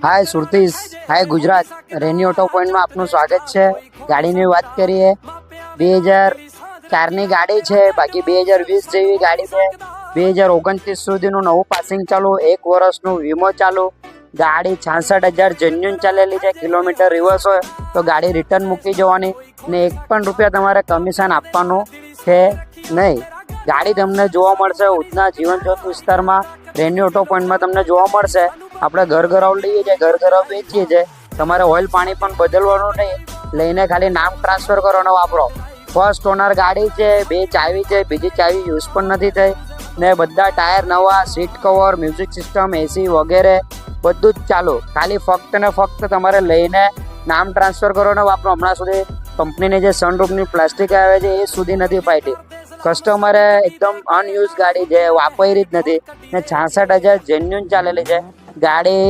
હાય સુરતીસ, હાય ગુજરાત. રેની auto પોઈન્ટમાં આપનું સ્વાગત છે. ગાડીની વાત કરીએ, 2004ની ગાડી છે, બાકી 2020 જેવી ગાડી છે. 2029 સુધીનું નવું પાસિંગ ચાલુ, 1 વર્ષનું વીમો ચાલુ. ગાડી 66,000 જેન્યુન ચાલેલી છે. કિલોમીટર રિવર્સ હોય તો ગાડી રિટર્ન મૂકી જવાની ને 1 પણ રૂપિયા તમારે કમિશન આપવાનું છે નહીં. ગાડી તમને જોવા મળશે ઉધના જીવન જ્યોત વિસ્તારમાં રેની ઓટો પોઈન્ટમાં તમને જોવા મળશે. આપણે ઘર લઈએ છીએ, ઘર વેચીએ છીએ. તમારે ઓઇલ પાણી પણ બદલવાનું નહીં, લઈને ખાલી નામ ટ્રાન્સફર કરો અને વાપરો. ફર્સ્ટ ઓનર ગાડી છે, 2 ચાવી છે, બીજી ચાવી યુઝ પણ નથી થઈ ને બધા ટાયર નવા, સીટ કવર, મ્યુઝિક સિસ્ટમ, એસી વગેરે બધું જ ચાલુ. ખાલી ફક્ત ને ફક્ત તમારે લઈને નામ ટ્રાન્સફર કરો અને વાપરો. હમણાં સુધી કંપનીની જે સનરૂફની પ્લાસ્ટિક આવે છે એ સુધી નથી ફાટી. કસ્ટમરે એકદમ અનયુઝ ગાડી છે, વાપરી જ નથી ને 66,000 જેન્યુન ચાલેલી છે. ગાડી